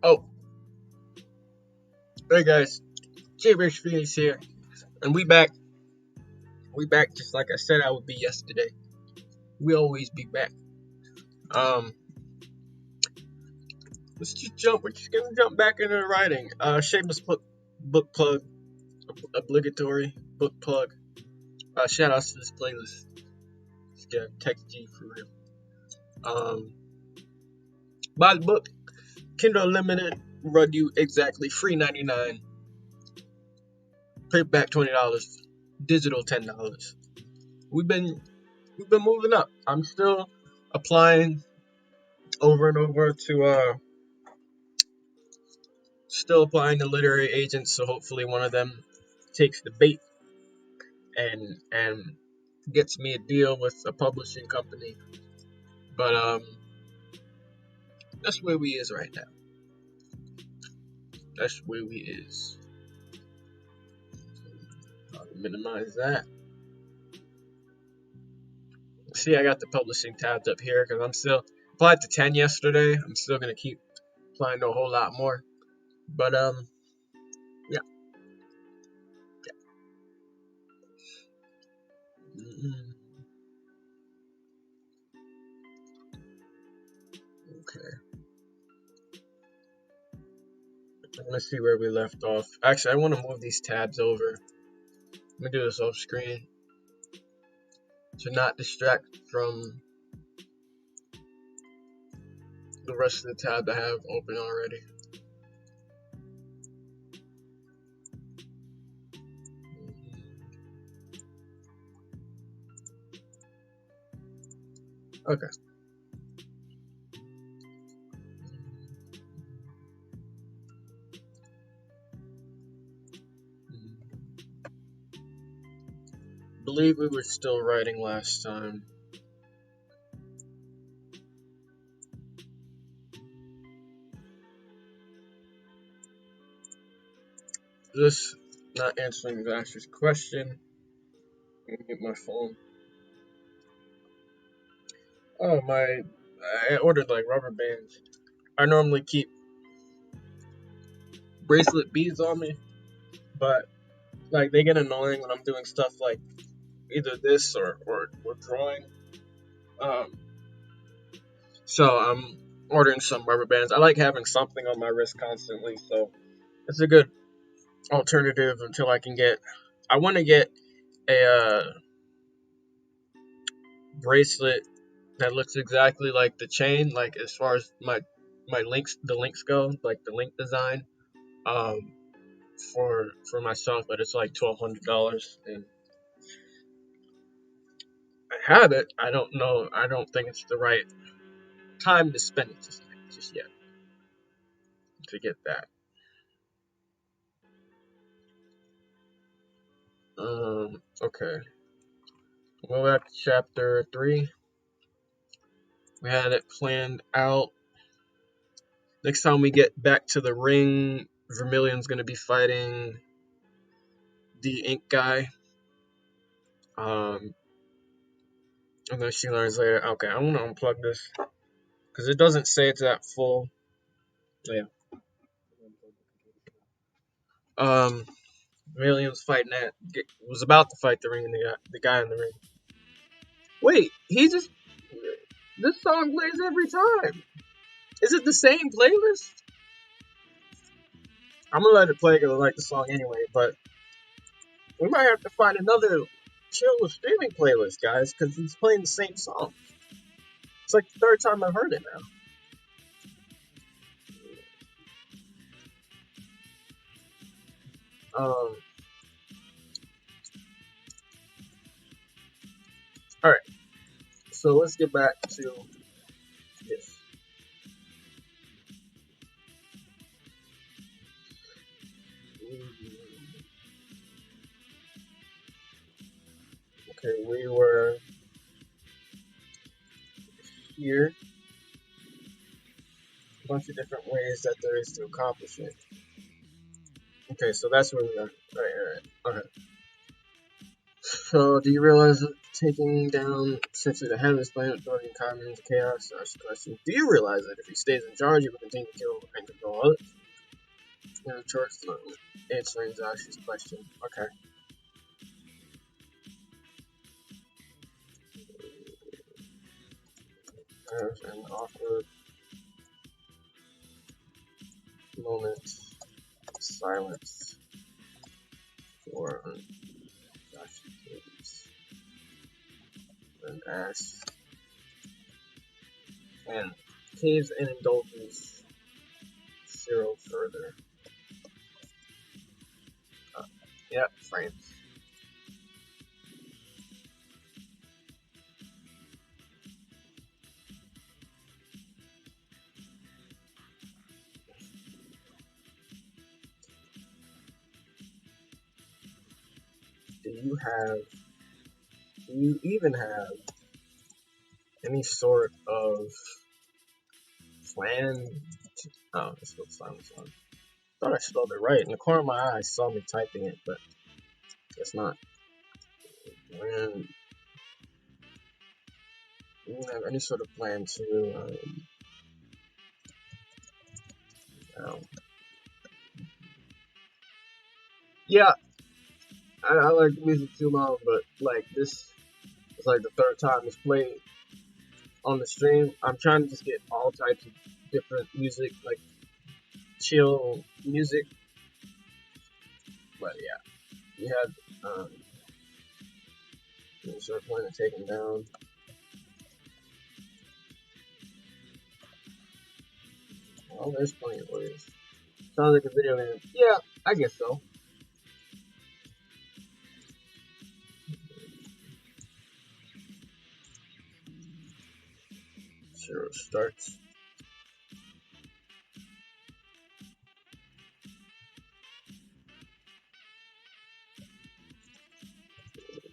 Oh, hey guys, J-Rich Phoenix here, and we back. We back just like I said I would be yesterday. We always be back. Um, let's just jump. We're just gonna jump back into the writing. Shameless book plug, obligatory book plug. Shout outs to this playlist. Just gonna text G for real. Um, buy the book. Kindle Unlimited. Run you exactly free 99. Paperback $20. Digital $10. We've been we've been moving up. I'm still applying over and over to still applying to literary agents, so hopefully one of them takes the bait and gets me a deal with a publishing company. But that's where we is right now. That's where we is. I'll minimize that. See, I got the publishing tabs up here because I'm still applied to 10 yesterday. I'm still gonna keep applying to a whole lot more. But yeah. Mm, okay. Let's see where we left off. Actually, I want to move these tabs over. Let me do this off screen to not distract from the rest of the tab I have open already. Okay. Believe we were still writing last time. This not answering Vasher's question. Let me get my phone. Oh, I ordered like rubber bands. I normally keep bracelet beads on me, but like they get annoying when I'm doing stuff like either this or drawing. Um, so I'm ordering some rubber bands. I like having something on my wrist constantly, so it's a good alternative until I can get. I want to get a bracelet that looks exactly like the chain, like as far as my links, the links go, like the link design, um, for myself, but it's like $1,200, and I have it. I don't know. I don't think it's the right time to spend it just yet to get that. Okay. Well, that's chapter 3. We had it planned out. Next time we get back to the ring, Vermilion's gonna be fighting the ink guy. Um, and then she learns later. Okay, I'm gonna unplug this because it doesn't say it's at full. Yeah. Vermilion's fighting that. Was about to fight the ring and the guy in the ring. Wait, he just. This song plays every time. Is it the same playlist? I'm gonna let it play because I like the song anyway, but we might have to find another chill streaming playlist, guys, because he's playing the same song. It's like the third time I've heard it now. Um, all right, so let's get back to this. Okay, we were here. A bunch of different ways that there is to accomplish it. Okay, so that's where we are. All right. Okay. So, do you realize that taking down essentially the headless planet, throwing Kyber into chaos? That's the question. Do you realize that if he stays in charge, he will continue to kill and control others? Charge answering Zashi's question. Okay. There's an awkward moment of silence for Zashi Caves. Then asks, and Caves and indulges Zero further. Yep, frames. Do you even have any sort of plan to, oh, I spelled silence on. I thought I spelled it right. In the corner of my eye, I saw me typing it, but guess not. And you don't have any sort of plan to, yeah, I like the music too long, but like this is like the third time it's played on the stream. I'm trying to just get all types of different music, like chill music. But yeah, you had you start playing and taking down. Well, there's plenty of ways. Sounds like a video game. Yeah, I guess so. Zero starts.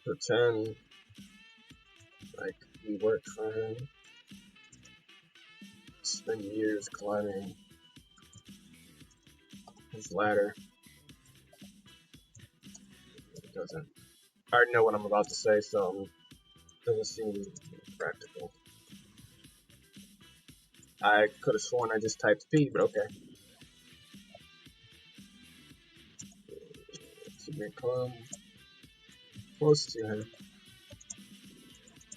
Pretend like we worked for him. Spend years climbing his ladder. It doesn't. I already know what I'm about to say, so it doesn't seem practical. I could have sworn I just typed P, but okay. So we come close to him,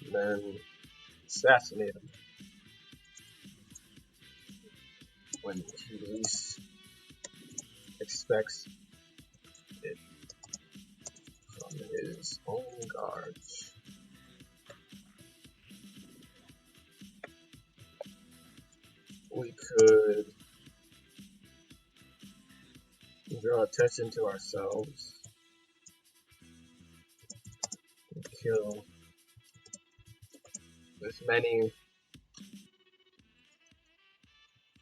and then assassinate him when he least expects it from his own guards. We could draw attention to ourselves and kill as many,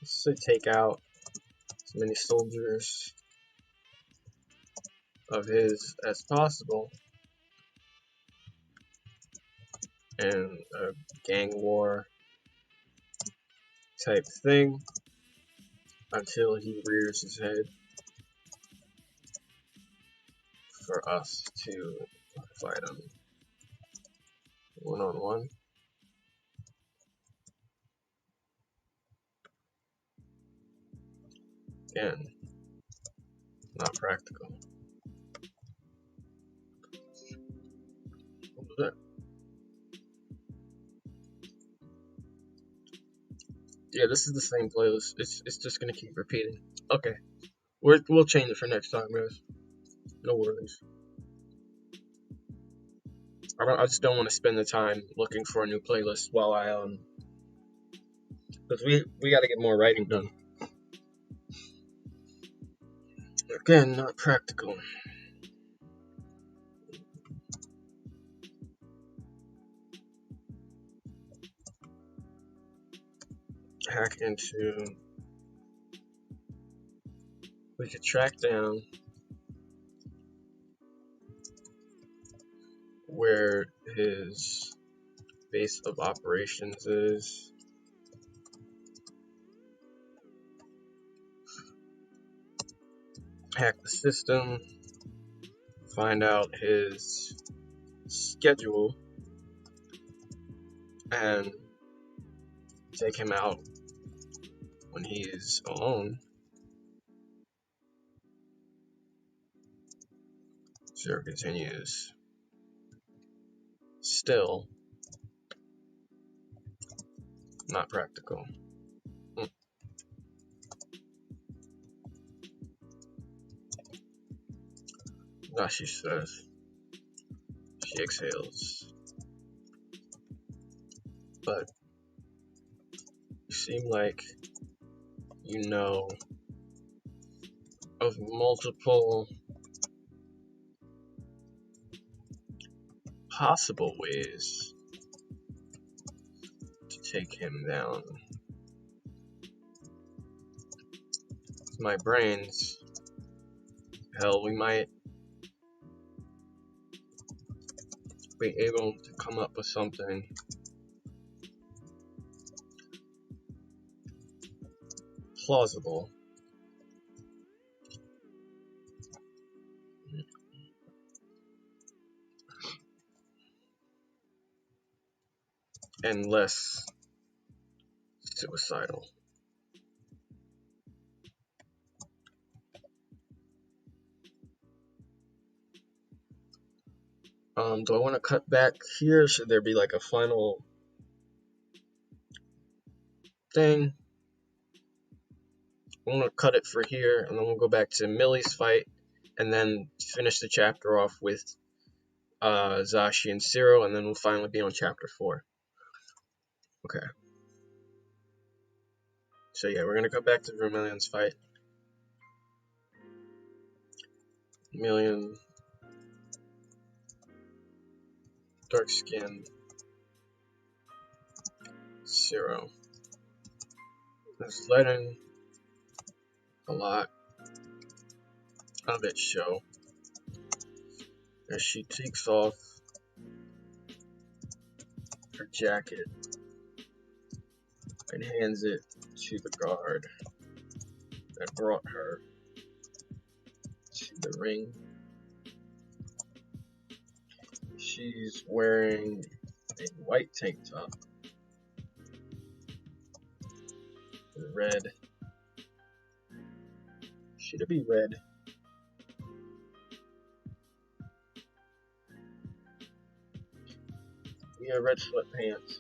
to take out as many soldiers of his as possible in a gang war type thing until he rears his head for us to fight him one-on-one. Again, not practical. What was that? Yeah, this is the same playlist. It's just gonna keep repeating. Okay, we'll change it for next time, guys. No worries. I just don't want to spend the time looking for a new playlist while I because we got to get more writing done. Again, not practical. Hack into. We could track down where his base of operations is. Hack the system. Find out his schedule and take him out when he's alone. Zero continues. Still not practical. She says. She exhales. But you seem like you know of multiple possible ways to take him down. My brains, hell, we might be able to come up with something plausible. And less suicidal. Do I want to cut back here? Should there be like a final thing? I want to cut it for here, and then we'll go back to Millie's fight, and then finish the chapter off with Zashi and Zero, and then we'll finally be on chapter 4. Okay. So yeah, we're gonna go back to Vermilion's fight. Vermilion, dark skin, Zero. Is letting a lot of it show as she takes off her jacket and hands it to the guard that brought her to the ring. She's wearing a white tank top, red. Should it be red? Yeah, red sweatpants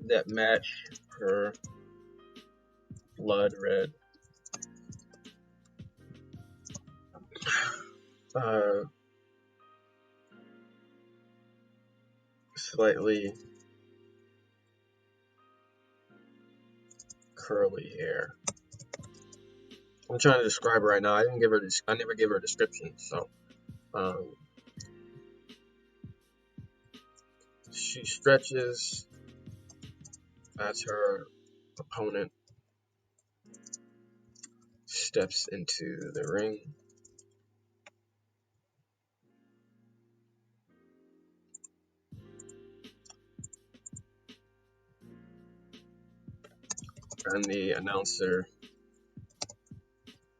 that match her blood red. Slightly curly hair. I'm trying to describe her right now. I never gave her a description, so she stretches as her opponent steps into the ring. And the announcer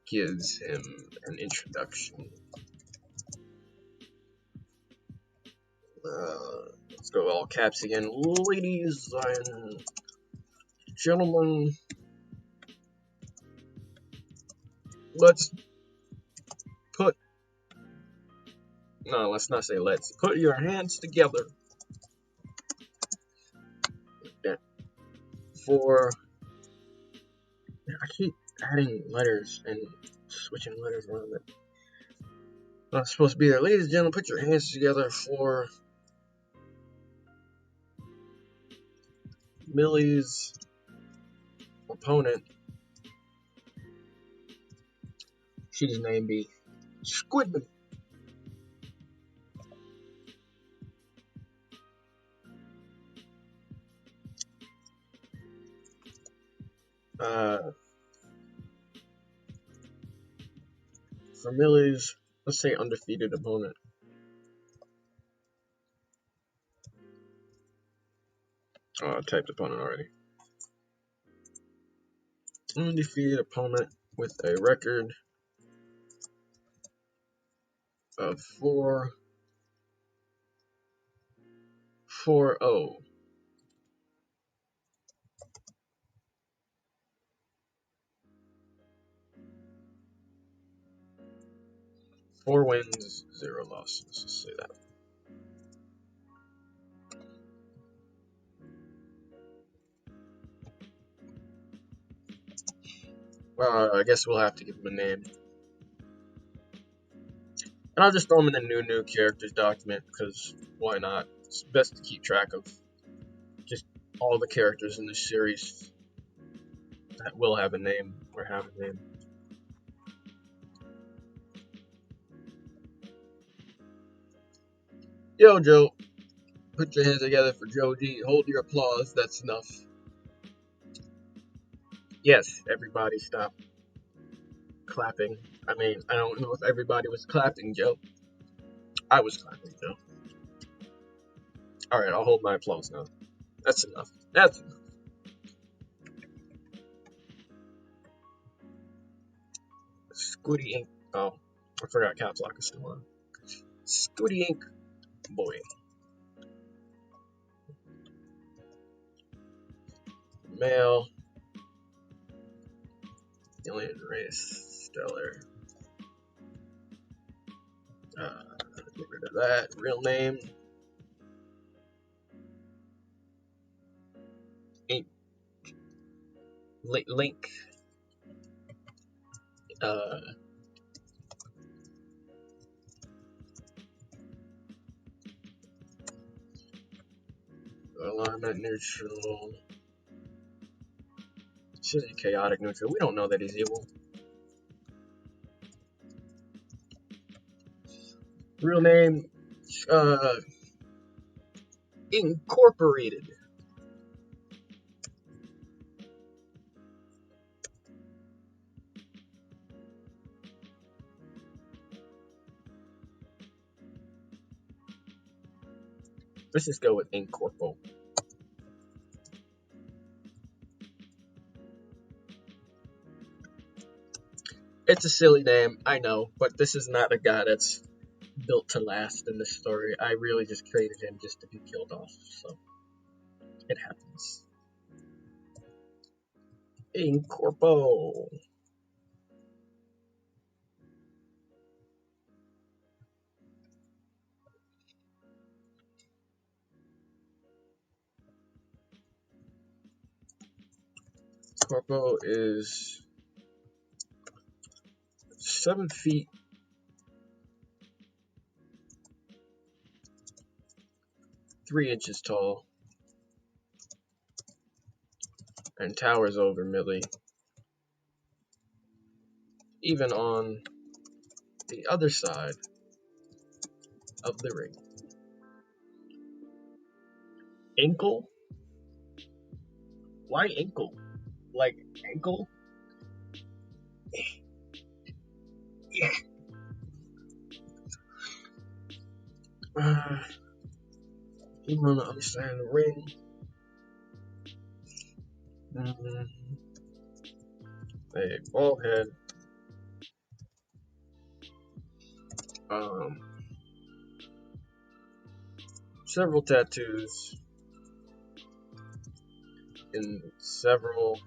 gives him an introduction. Let's go all caps again. Ladies and gentlemen, let's not say let's. Put your hands together for... I keep adding letters and switching letters around it. Not supposed to be there. Ladies and gentlemen, put your hands together for Millie's opponent. Should his name be Squidman? For Millie's, let's say, undefeated opponent. Oh, I typed opponent already. Undefeated opponent with a record 4 4 0. Four wins, 0 losses. Let's just say that. I guess we'll have to give him a name. And I'll just throw him in the new characters document, because why not? It's best to keep track of just all the characters in this series that will have a name or have a name. Yo, Joe. Put your hands together for Joe D. Hold your applause. That's enough. Yes, everybody stop clapping. I mean, I don't know if everybody was clapping, Joe. I was clapping, Joe. Alright, I'll hold my applause now. That's enough. That's enough. Squiddy Ink. Oh, I forgot Caps Lock is still on. Squiddy Ink. Boy. Male. Alien race. Stellar. Get rid of that. Real name. Ink. Link. Alignment neutral. Should be chaotic neutral. We don't know that he's evil. Real name, Incorporated. Let's just go with Incorpo. It's a silly name, I know, but this is not a guy that's built to last in this story. I really just created him just to be killed off, so it happens. Incorpo. Corpo is 7 feet 3 inches tall and towers over Millie, even on the other side of the ring. Ankle? Why ankle? Like ankle? Yeah. Even on the other side of the ring. A bald head. Several tattoos in several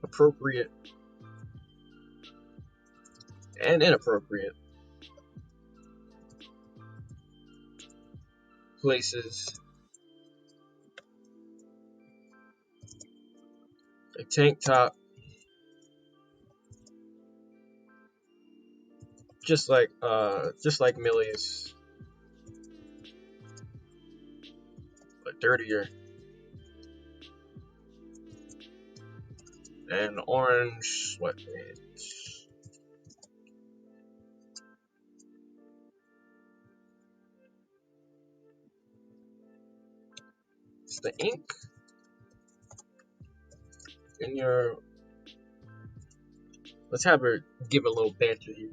appropriate and inappropriate places. A tank top, just like Millie's, but dirtier. And orange sweatpants. It's the ink in your. Let's have her give a little banter here.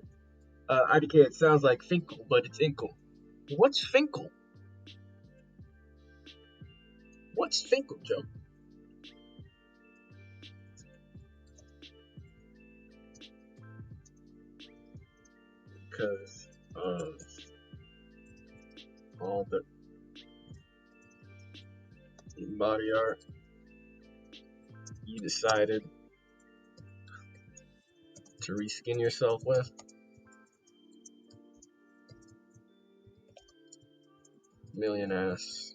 IDK, it sounds like Finkel, but it's Inkle. What's Finkel? What's Finkel, Joe? because of all the body art you decided to reskin yourself with. Million ass.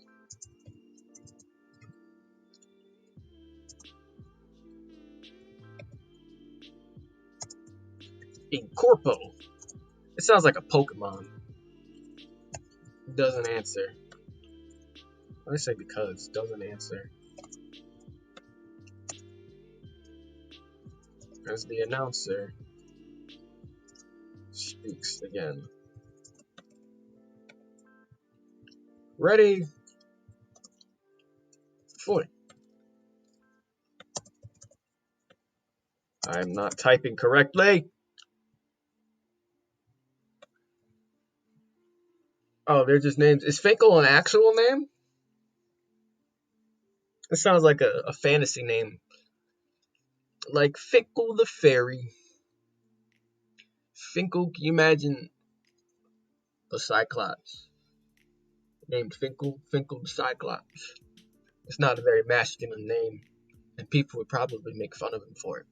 Incorpo. It sounds like a Pokemon. Doesn't answer. I say because doesn't answer. As the announcer speaks again. Ready? Fully. I'm not typing correctly. Oh, they're just names. Is Finkel an actual name? It sounds like a fantasy name. Like Finkel the Fairy. Finkel, can you imagine a Cyclops named Finkel? Finkel the Cyclops. It's not a very masculine name, and people would probably make fun of him for it.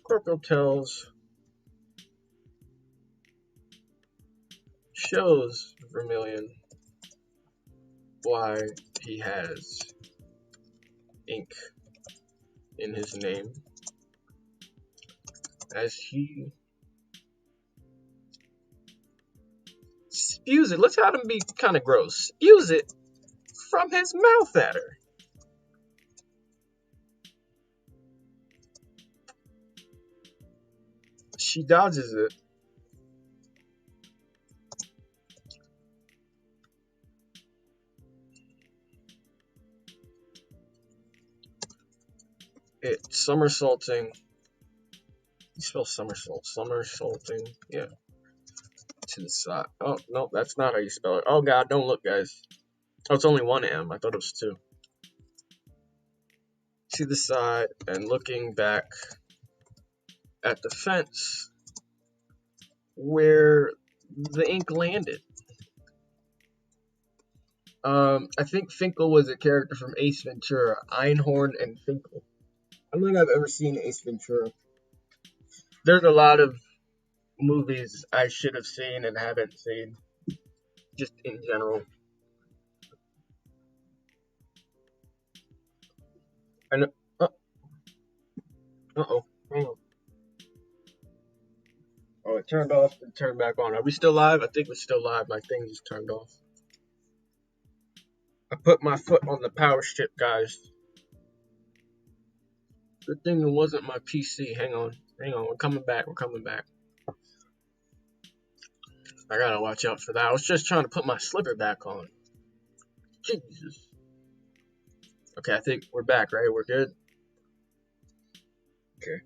Corporal shows Vermilion why he has ink in his name, as he spews it. Let's have him be kind of gross. Spews it from his mouth at her. She dodges it. It's somersaulting. You spell somersault. Somersaulting. Yeah. To the side. Oh, no, that's not how you spell it. Oh, God, don't look, guys. Oh, it's only one M. I thought it was two. To the side and looking back at the fence where the ink landed. I think Finkel was a character from Ace Ventura. Einhorn and Finkel. I don't think I've ever seen Ace Ventura. There's a lot of movies I should have seen and haven't seen, just in general. And uh-oh. Hang on. Oh, it turned off and turned back on. Are we still live? I think we're still live. My thing just turned off. I put my foot on the power strip, guys. Good thing it wasn't my PC. Hang on. We're coming back. I gotta watch out for that. I was just trying to put my slipper back on. Jesus. Okay, I think we're back, right? We're good? Okay.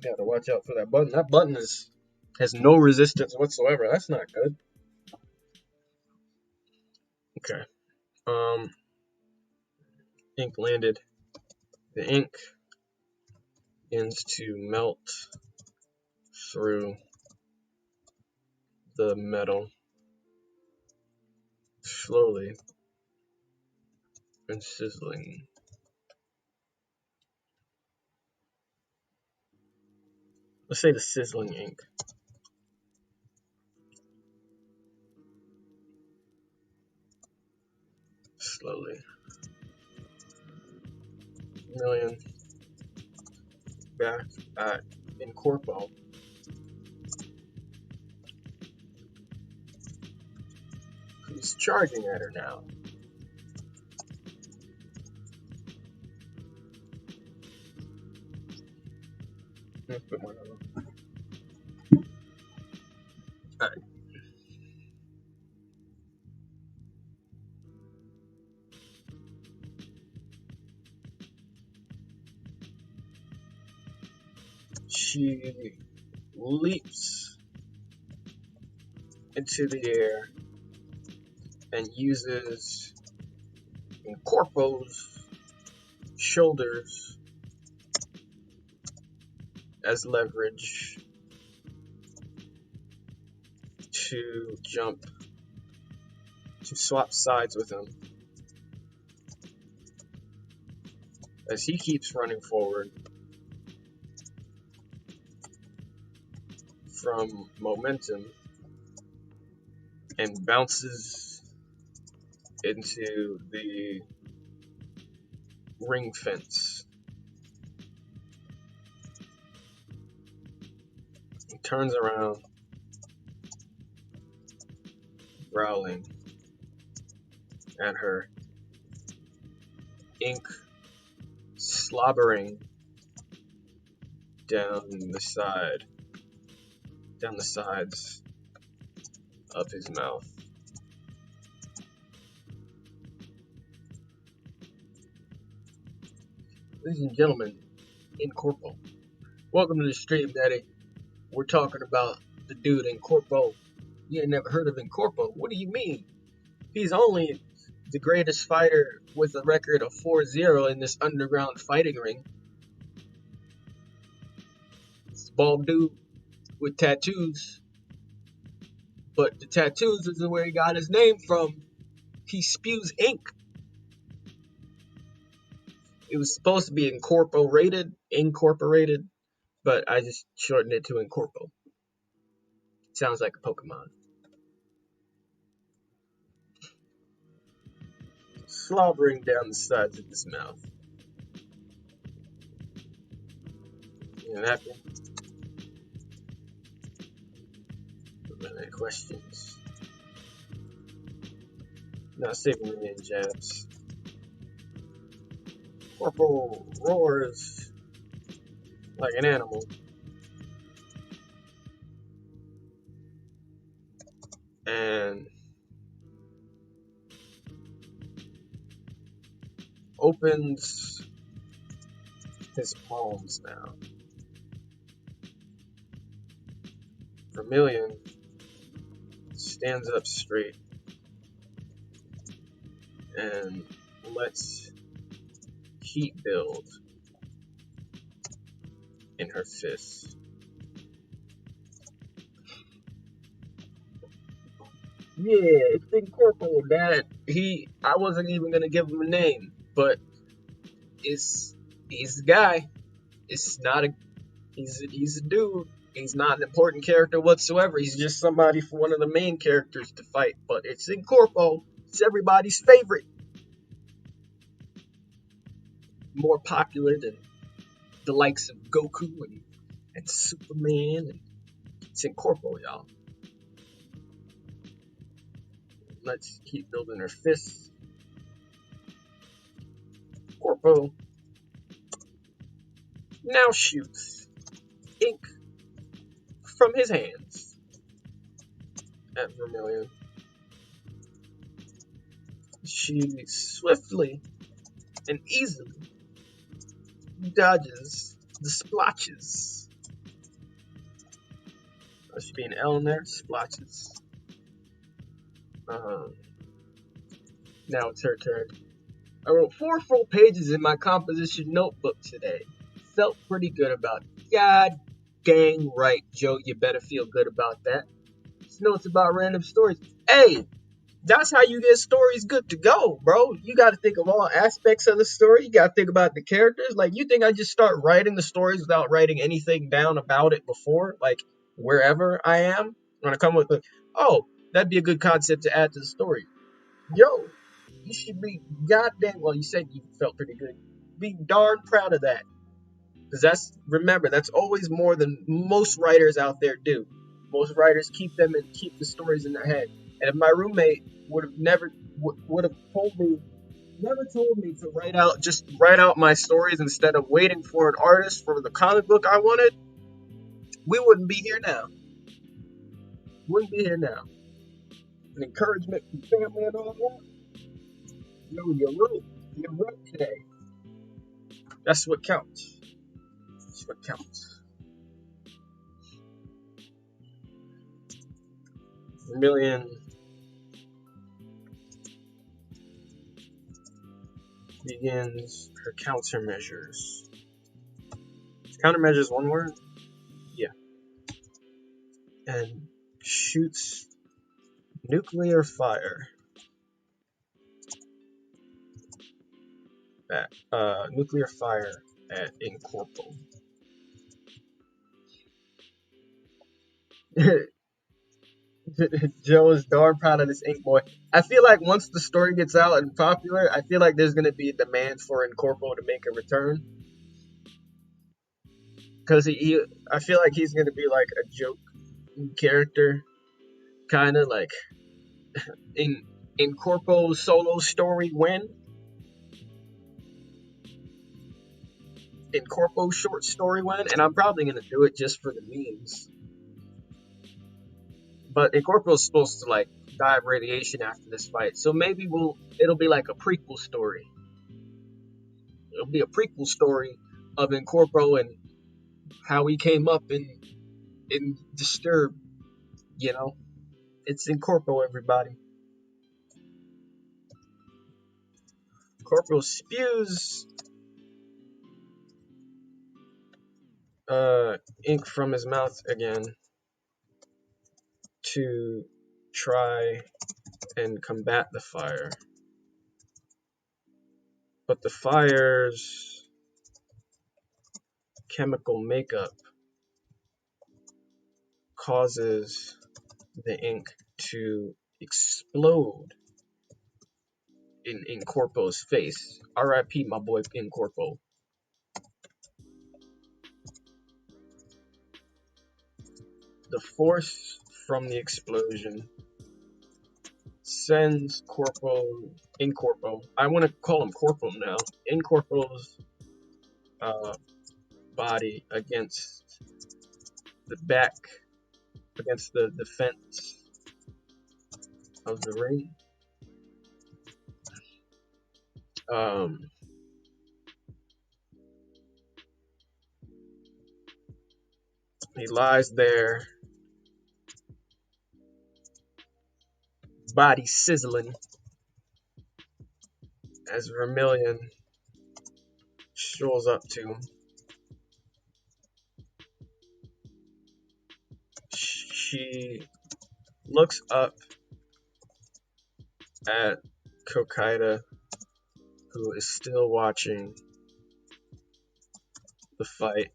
Gotta watch out for that button. That button has no resistance whatsoever. That's not good. Okay. Ink landed. The ink begins to melt through the metal slowly and sizzling. Let's say the sizzling ink. Slowly. Million back at Incorpo. Who's charging at her now? Let's put one on. Alright. She leaps into the air and uses Incorpo's shoulders as leverage to jump, to swap sides with him as he keeps running forward from momentum and bounces into the ring fence. He turns around, growling at her, ink slobbering down the sides of his mouth. Ladies and gentlemen, Incorpo. Welcome to the stream, Daddy. We're talking about the dude Incorpo. You ain't never heard of Incorpo. What do you mean? He's only the greatest fighter with a record of 4-0 in this underground fighting ring. It's a bald dude with tattoos. But the tattoos is where he got his name from. He spews ink. It was supposed to be incorporated, but I just shortened it to Incorpo. Sounds like a Pokemon. Slobbering down the sides of his mouth. And after any questions. Not saving me in jabs. Corporal roars like an animal. And opens his palms now. Vermilion stands up straight and lets heat build in her fists. Yeah, it's Incorporal, Dad. I wasn't even gonna give him a name, but he's the guy. He's a dude. He's not an important character whatsoever. He's just somebody for one of the main characters to fight. But it's Incorpo. It's everybody's favorite. More popular than the likes of Goku and Superman. And it's Incorpo, y'all. Let's keep building her fists. Corpo now shoots ink from his hands at Vermilion. She swiftly and easily dodges the splotches. There should be an L in there. Splotches. Now it's her turn. I wrote 4 full pages in my composition notebook today. Felt pretty good about it. God dang right, Joe. You better feel good about that. It's notes about random stories. Hey, that's how you get stories good to go, bro. You got to think of all aspects of the story. You got to think about the characters. Like, you think I just start writing the stories without writing anything down about it before? Like, wherever I am? When I come with that'd be a good concept to add to the story. Yo, you should be goddamn, well, you said you felt pretty good. Be darn proud of that. Because that's always more than most writers out there do. Most writers keep the stories in their head. And if my roommate would have told me to write out my stories instead of waiting for an artist for the comic book I wanted, we wouldn't be here now. An encouragement from family and all that. Yo, you're right today. That's what counts. Vermilion begins her countermeasures. Countermeasures one word? Yeah. And shoots nuclear fire at Incorpo. Joe is darn proud of this Ink Boy. I feel like once the story gets out and popular, I feel like there's gonna be a demand for Incorpo to make a return. Because I feel like he's gonna be like a joke character, kind of like in Corpo's solo story when in Corpo's short story when, and I'm probably gonna do it just for the memes. But Incorpo's supposed to like die of radiation after this fight, so maybe it'll be like a prequel story. It'll be a prequel story of Incorpo and how he came up in Disturbed. You know, it's Incorpo, everybody. Corporal spews ink from his mouth again to try and combat the fire. But the fire's chemical makeup causes the ink to explode in Corpo's face. R.I.P. my boy Incorpo. The force from the explosion sends Incorpo. I want to call him Corpo now. Incorpo's body against the fence of the ring. He lies there, body sizzling, as Vermilion strolls up to him. She looks up at Kokaida, who is still watching the fight,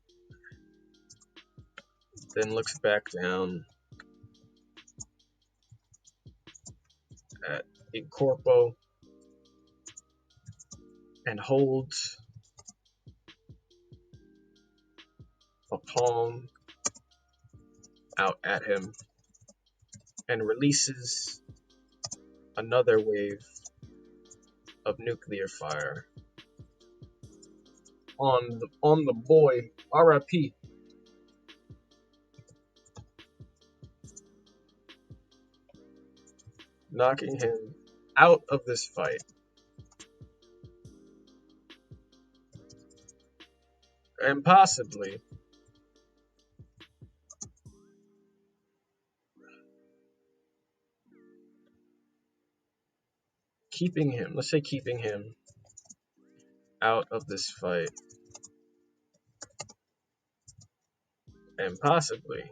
then looks back down at Incorpo and holds a palm out at him and releases another wave of nuclear fire on the boy. R.I.P. knocking him out of this fight. And possibly keeping him out of this fight. And possibly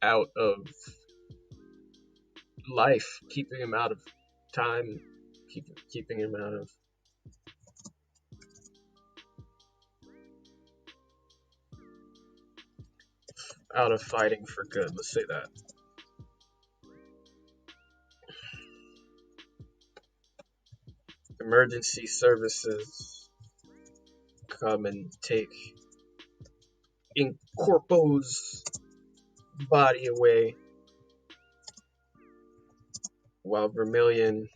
out of life, keeping him out of time, keeping him out of fighting for good. Let's say that. Emergency services come and take Incorpo's body away, while Vermilion,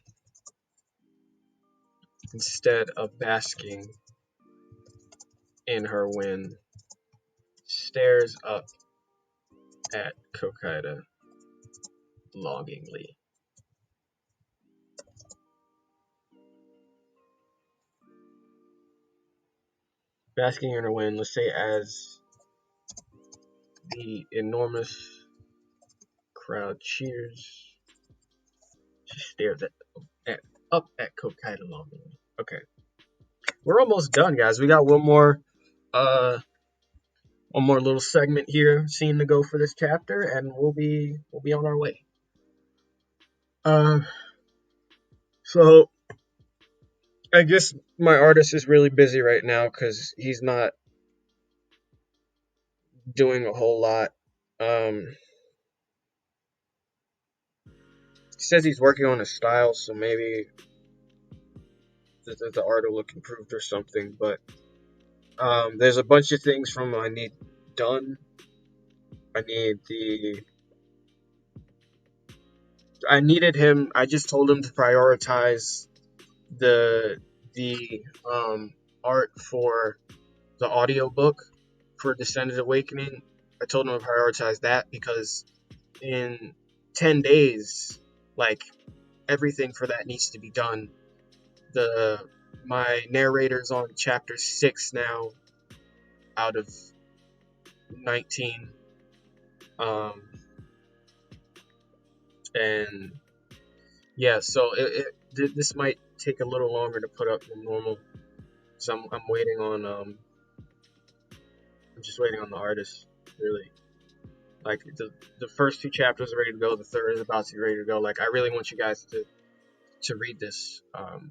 instead of basking in her win, stares up at Kokaida longingly. Basking in her win, let's say, as the enormous crowd cheers, She stares at up at Kokaido longingly. Okay, we're almost done, guys. We got uh one more little segment here, scene to go for this chapter, and we'll be on our way. Uh, so I guess my artist is really busy right now because he's not doing a whole lot. He says he's working on his style, so maybe the art will look improved or something. But there's a bunch of things from I need done. I need the. I needed him. I just told him to prioritize the art for the audiobook for Descended Awakening. I told him to prioritize that because in 10 days, like, everything for that needs to be done. My narrator's on chapter 6 now out of 19. And yeah, so this might take a little longer to put up than normal. So I'm waiting on I'm just waiting on the artist, really. Like the first 2 chapters are ready to go, the third is about to be ready to go. Like, I really want you guys to read this. But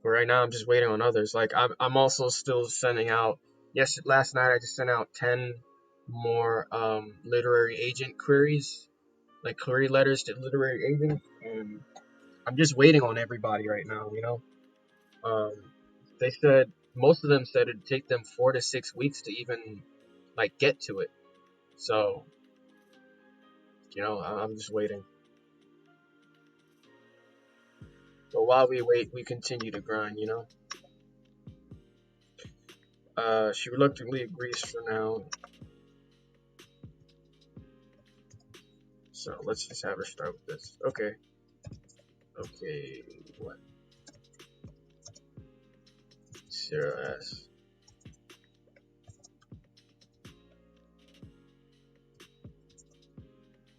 right now I'm just waiting on others. Like, I'm also still sending out. Yes, last night I just sent out 10 more literary agent queries, like query letters to literary agents, and I'm just waiting on everybody right now. They said most of them said it'd take them 4 to 6 weeks to even like get to it. So I'm just waiting. But while we wait, we continue to grind. She reluctantly agrees for now. So let's just have her start with this. Okay. What? Sarah S.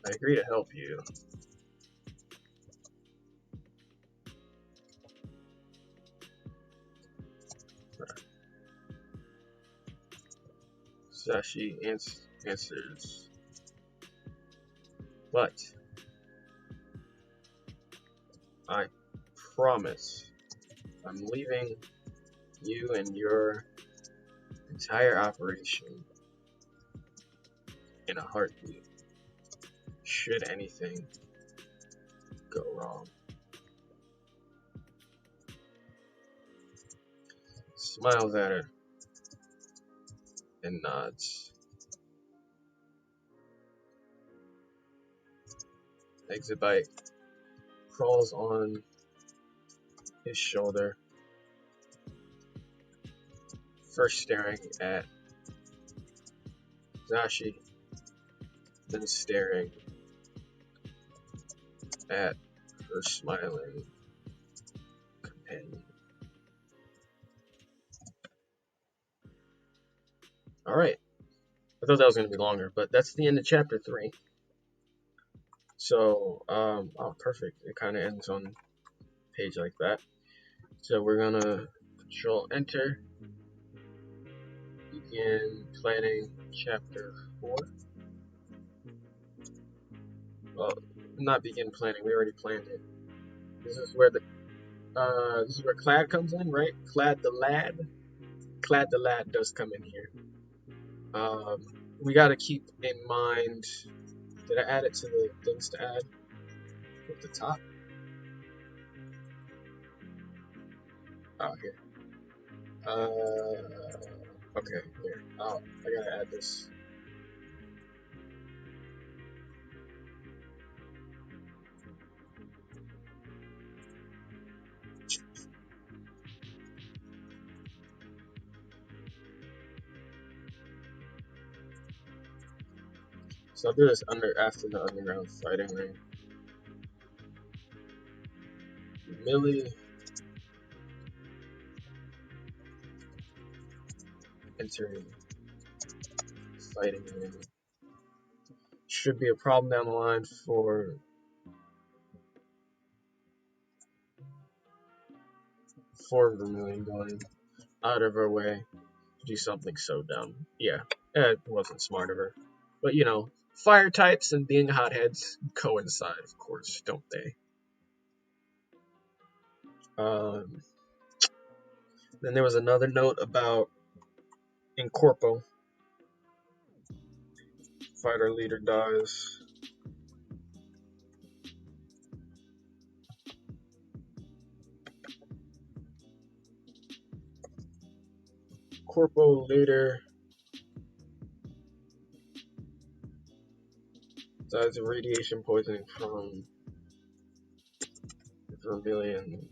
I agree to help you. Sashi answers. But I promise I'm leaving you and your entire operation in a heartbeat. Should anything go wrong. Smiles at her and nods. Exabite crawls on his shoulder, first staring at Zashi, then staring at her smiling companion. Alright. I thought that was going to be longer, but that's the end of chapter 3. So, perfect. It kind of ends on a page like that. So we're going to Control Enter. Begin planning chapter 4. Well, not begin planning. We already planned it. This is where Clad comes in, right? Clad the lad does come in here. We got to keep in mind. Did I add it to the things to add at the top? Oh, here. Okay, here. Oh, I gotta add this. So I'll do this after the underground fighting ring. Millie entering fighting ring. Should be a problem down the line for for Vermilion going out of her way to do something so dumb. Yeah, it wasn't smart of her. But you know, fire types and being hotheads coincide, of course, don't they? Then there was another note about Incorpo. Fighter leader dies. Corpo leader dies of radiation poisoning from Vermilion.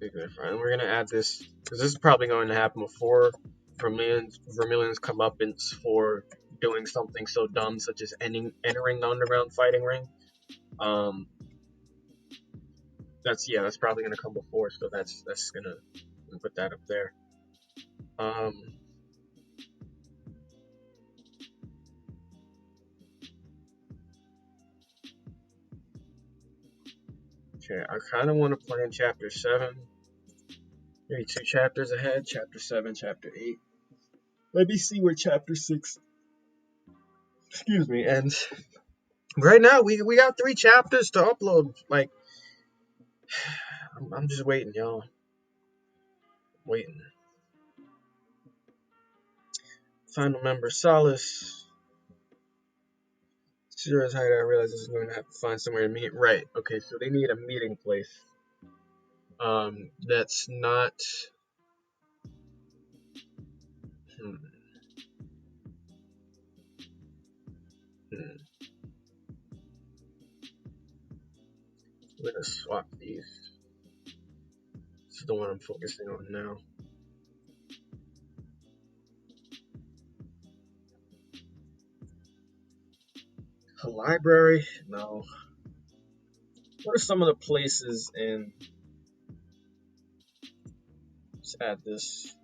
And we're gonna add this because this is probably going to happen before Vermilion's comeuppance for doing something so dumb such as entering the underground fighting ring. That's probably gonna come before, so that's gonna put that up there. Okay, I kind of want to plan Chapter 7. Maybe 2 chapters ahead, Chapter 7, Chapter 8. Let me see where Chapter 6, excuse me, ends. Right now, we got 3 chapters to upload. Like, I'm just waiting, y'all. Waiting. Final member Solace. Sure as height, I realize this is going to have to find somewhere to meet. Right. Okay, so they need a meeting place. That's not. I'm gonna swap these. This is the one I'm focusing on now. A library? No. What are some of the places in? Let's add this.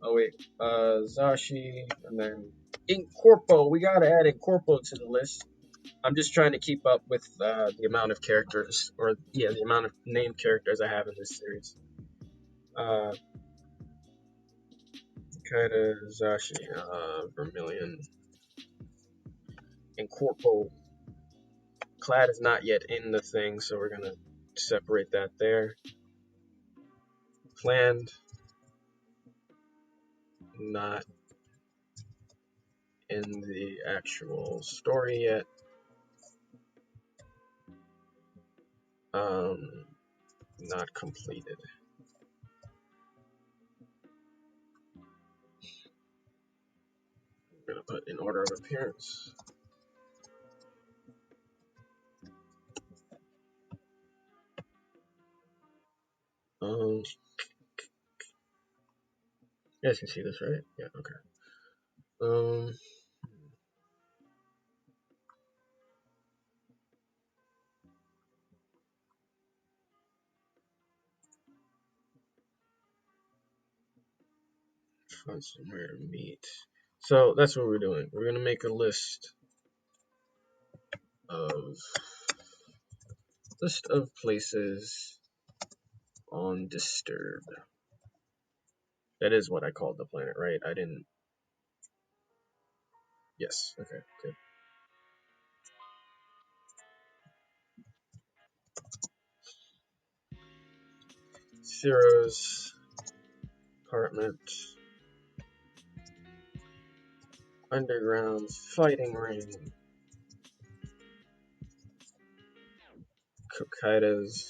Oh wait, Zashi, and then Incorpo. We gotta add Incorpo to the list. I'm just trying to keep up with the amount of characters, or yeah, the amount of named characters I have in this series. Kaida, Zashi, Vermilion, Incorpo. Clad is not yet in the thing, so we're gonna separate that there. Planned, not in the actual story yet. Not completed. I'm gonna put in order of appearance. You guys can see this, right? Yeah, okay. Find somewhere to meet. So that's what we're doing. We're gonna make a list of places on Disturb. That is what I called the planet, right? I didn't. Yes. Okay. Good. Zero's apartment. Underground fighting ring. Kokaida's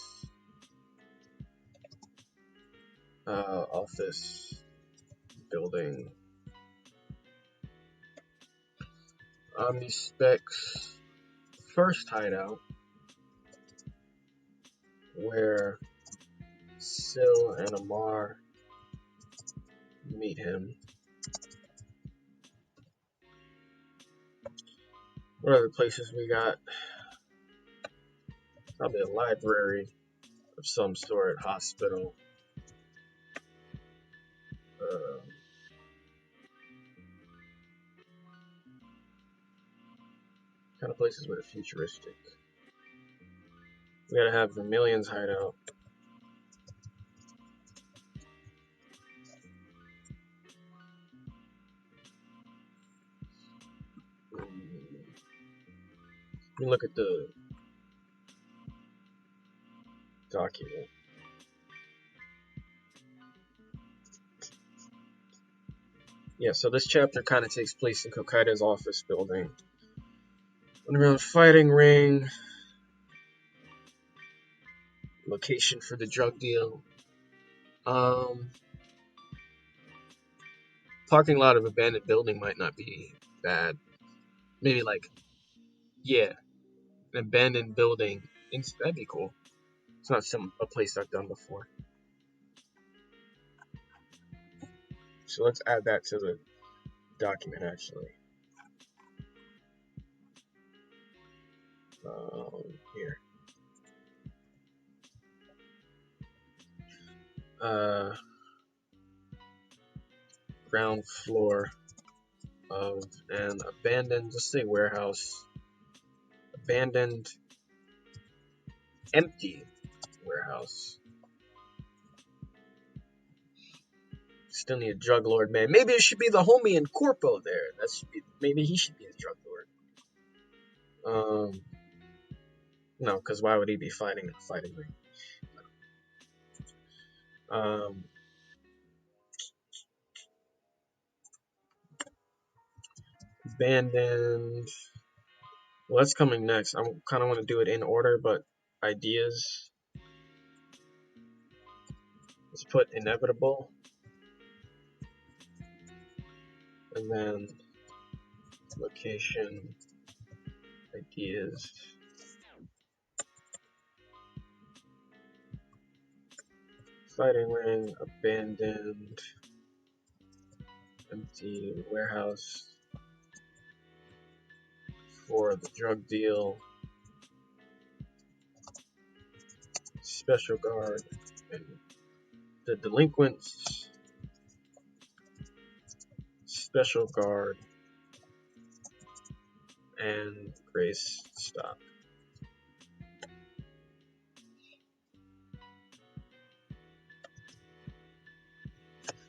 office building. Omnispec's first hideout, where Sil and Amar meet him. What other places we got? Probably a library of some sort, hospital. Kind of places with a futuristic. We gotta have Vermilion's hideout. me look at the document. Yeah, so this chapter kind of takes place in Kokaida's office building. Underground fighting ring. Location for the drug deal. Parking lot of abandoned building might not be bad. Maybe like, yeah, an abandoned building. That'd be cool. It's not a place I've done before. So let's add that to the document actually. Here. Ground floor of an abandoned, just say warehouse. Abandoned, empty warehouse. Still need a drug lord, man. Maybe it should be the homie in Corpo there. Maybe he should be the drug lord. No, because why would he be fighting in a fighting ring? Abandoned. Well, that's coming next. I kind of want to do it in order, but ideas. Let's put inevitable. And then location, ideas. Fighting ring, abandoned, empty warehouse for the drug deal, special guard, and the delinquents, special guard, and Grace stop.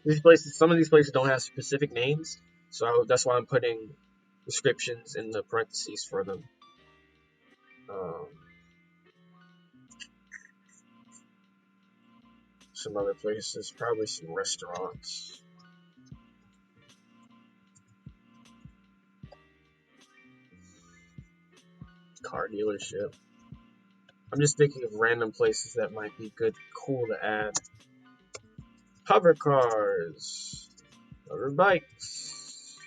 These places, some of these places don't have specific names, so that's why I'm putting descriptions in the parentheses for them. Some other places, probably some restaurants. Car dealership. I'm just thinking of random places that might be cool to add. Hover cars, hover bikes,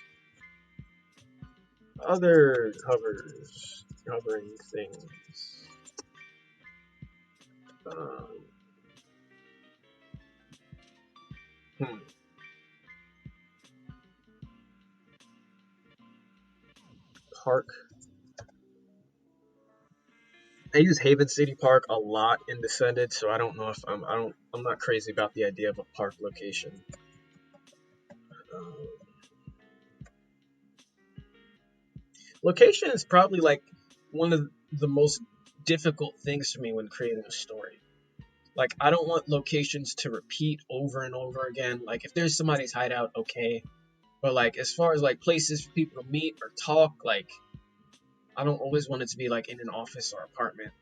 other hovering things. Park. I use Haven City Park a lot in Descended, so I don't know if I'm not crazy about the idea of a park location. Location is probably like one of the most difficult things for me when creating a story. Like, I don't want locations to repeat over and over again. Like, if there's somebody's hideout, okay. But, like, as far as, like, places for people to meet or talk, like, I don't always want it to be, like, in an office or apartment.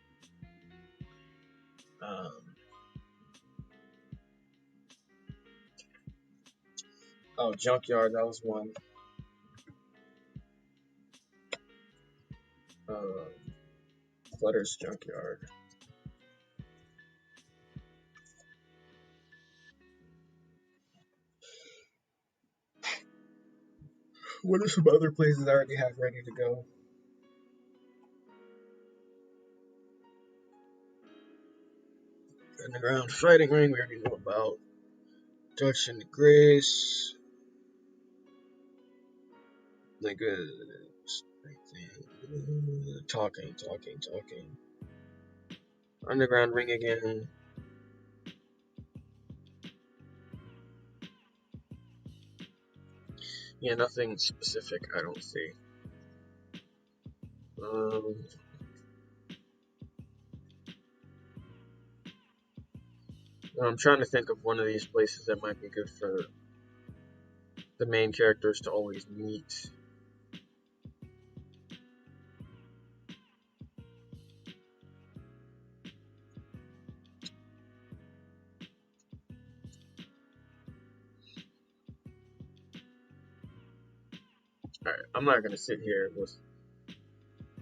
Oh, Junkyard, that was one. Flutter's Junkyard. What are some other places I already have ready to go? Underground fighting ring, we already know about. Junction to Grace. Like, talking. Underground ring again. Yeah, nothing specific, I don't see. I'm trying to think of one of these places that might be good for the main characters to always meet. Alright, I'm not gonna sit here with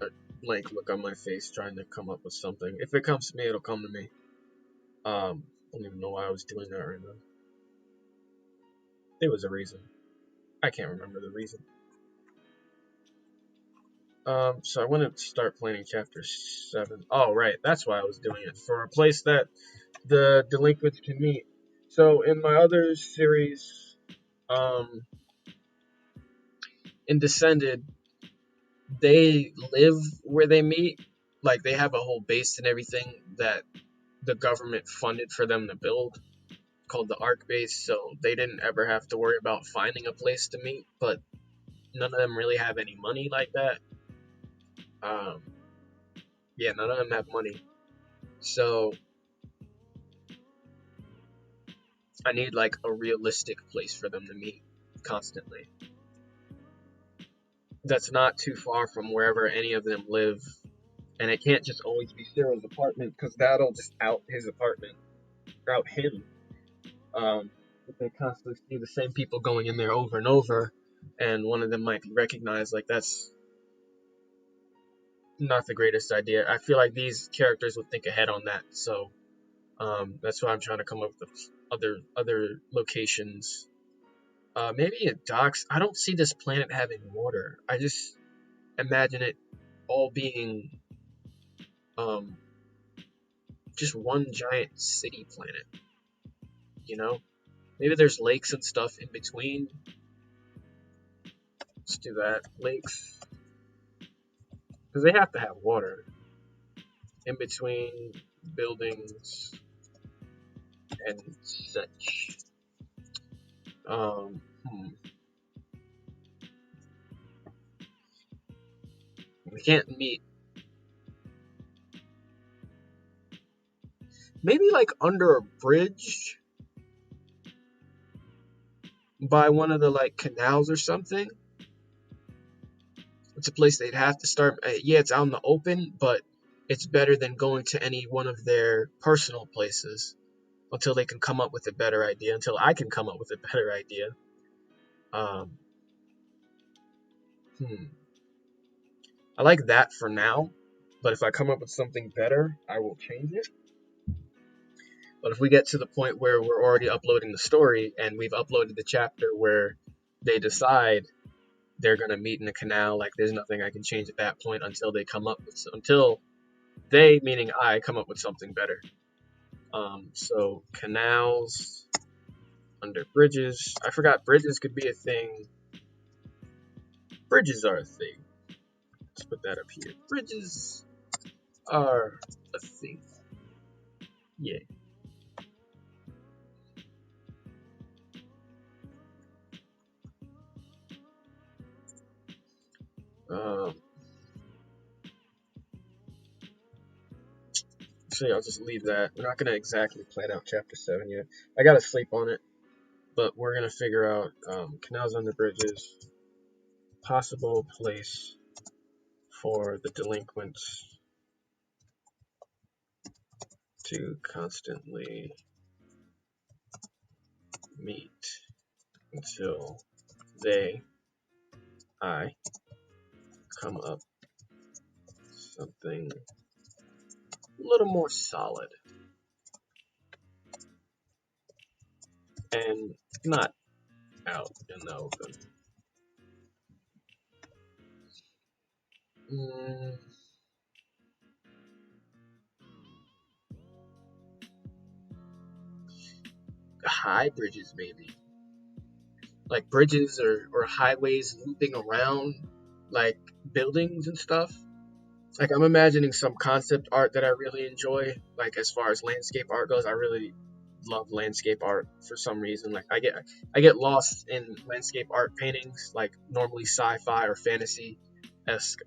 a blank look on my face trying to come up with something. If it comes to me, it'll come to me. I don't even know why I was doing that right now. There was a reason. I can't remember the reason. So I want to start planning chapter 7. Oh, right, that's why I was doing it. For a place that the delinquents can meet. So in my other series, in Descended, they live where they meet. Like, they have a whole base and everything that the government funded for them to build, called the Ark Base, so they didn't ever have to worry about finding a place to meet, but none of them really have any money like that. Um, yeah, none of them have money. So I need like a realistic place for them to meet constantly. That's not too far from wherever any of them live. And it can't just always be Cyril's apartment, because that'll just out his apartment, out him. If they constantly see the same people going in there over and over, and one of them might be recognized, like, that's not the greatest idea. I feel like these characters would think ahead on that, so that's why I'm trying to come up with other locations. Maybe it docks. I don't see this planet having water. I just imagine it all being um, just one giant city planet. You know, maybe there's lakes and stuff in between. Let's do that. Lakes, because they have to have water in between buildings and such. Um, hmm. We can't meet. Maybe like under a bridge by one of the like canals or something. It's a place they'd have to start. Yeah, it's out in the open, but it's better than going to any one of their personal places until they can come up with a better idea. Until I can come up with a better idea. Um, hmm. I like that for now, but if I come up with something better, I will change it. But if we get to the point where we're already uploading the story and we've uploaded the chapter where they decide they're gonna meet in a canal, like, there's nothing I can change at that point until they come up with until they, meaning I, come up with something better. So canals under bridges. I forgot bridges could be a thing. Bridges are a thing. Let's put that up here. Bridges are a thing. Yeah. Um, actually, I'll just leave that. We're not gonna exactly plan out chapter 7 yet. I gotta sleep on it, but we're gonna figure out canals under bridges, possible place for the delinquents to constantly meet until they, I, come up something a little more solid and not out in the open. Mm, high bridges, maybe. Like bridges or highways looping around like buildings and stuff. Like, I'm imagining some concept art that I really enjoy. Like, as far as landscape art goes, I really love landscape art for some reason. Like, I get lost in landscape art paintings, like normally sci-fi or fantasy esque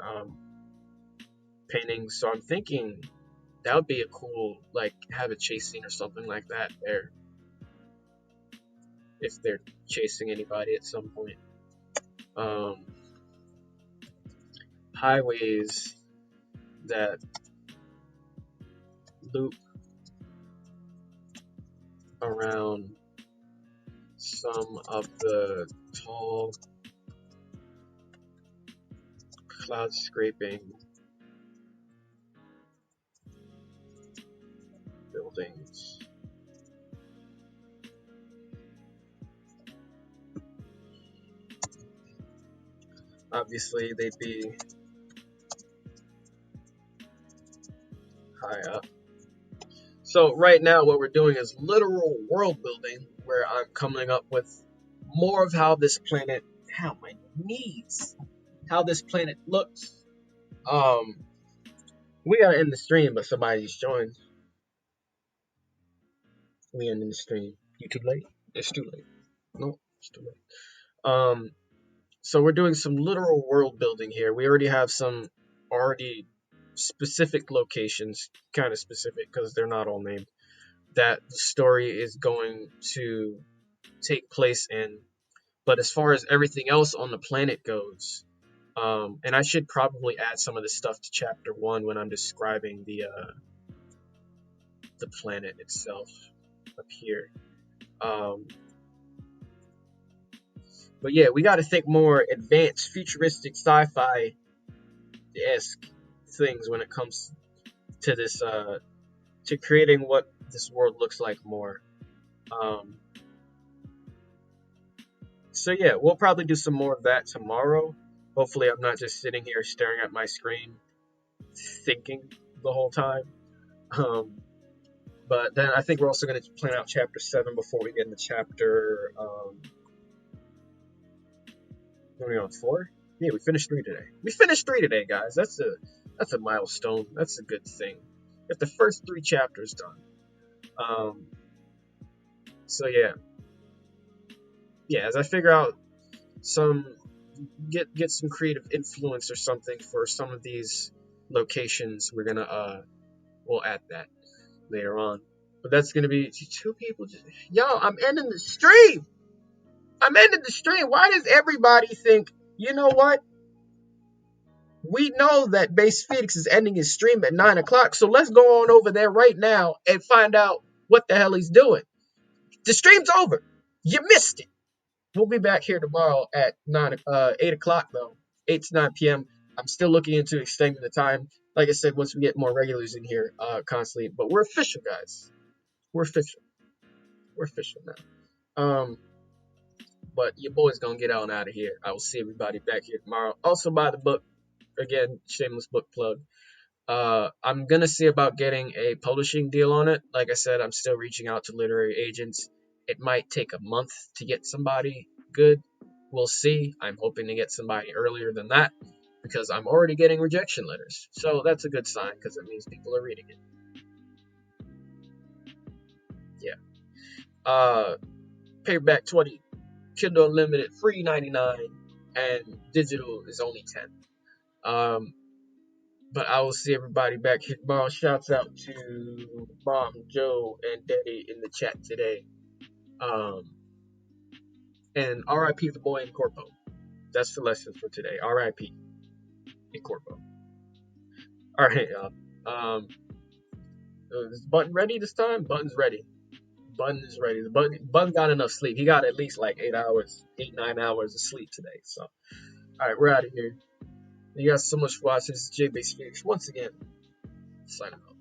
paintings. So I'm thinking that would be a cool, like, have a chase scene or something like that there, if they're chasing anybody at some point. Um, highways that loop around some of the tall cloud scraping, buildings. Obviously, they'd be high up. So right now, what we're doing is literal world building, where I'm coming up with more of how this planet, how my knees, how this planet looks. We gotta end the stream, but somebody's joined. We ending the stream. You too late? It's too late. No, it's too late. So we're doing some literal world building here. We already have some already specific locations, kind of specific because they're not all named, that the story is going to take place in. But as far as everything else on the planet goes, and I should probably add some of this stuff to chapter 1 when I'm describing the planet itself up here. But yeah, we got to think more advanced, futuristic, sci-fi-esque things when it comes to this, to creating what this world looks like more. So yeah, we'll probably do some more of that tomorrow. Hopefully I'm not just sitting here staring at my screen thinking the whole time. But then I think we're also going to plan out chapter 7 before we get into chapter... what are we on, 4? Yeah, we finished 3 today. We finished 3 today, guys. That's a milestone. That's a good thing. Get the first 3 chapters done. So yeah. Yeah, as I figure out get some creative influence or something for some of these locations, we're gonna we'll add that later on. But that's gonna be 2 people. Yo, I'm ending the stream. Why does everybody think, you know what? We know that Base Phoenix is ending his stream at 9 o'clock, so let's go on over there right now and find out what the hell he's doing. The stream's over. You missed it. We'll be back here tomorrow at 8 o'clock, though. 8 to 9 p.m. I'm still looking into extending the time. Like I said, once we get more regulars in here constantly. But we're official, guys. We're official. We're official now. But your boy's gonna get on out of here. I will see everybody back here tomorrow. Also, buy the book. Again, shameless book plug. I'm gonna see about getting a publishing deal on it. Like I said, I'm still reaching out to literary agents. It might take a month to get somebody good. We'll see. I'm hoping to get somebody earlier than that because I'm already getting rejection letters. So that's a good sign because it means people are reading it. Yeah. Paperback 20, Kindle Unlimited, free 99, and digital is only 10. But I will see everybody back here tomorrow. Shouts out to Mom, Joe, and Daddy in the chat today. And RIP the boy in Corpo. That's the lesson for today. RIP in Corpo. Alright, y'all. Is Button ready this time? Button's ready. Button is ready. Button got enough sleep. He got at least like 8, 9 hours of sleep today. So, alright, we're out of here. You guys so much for watching. This is J-Base Phoenix once again. Signing off.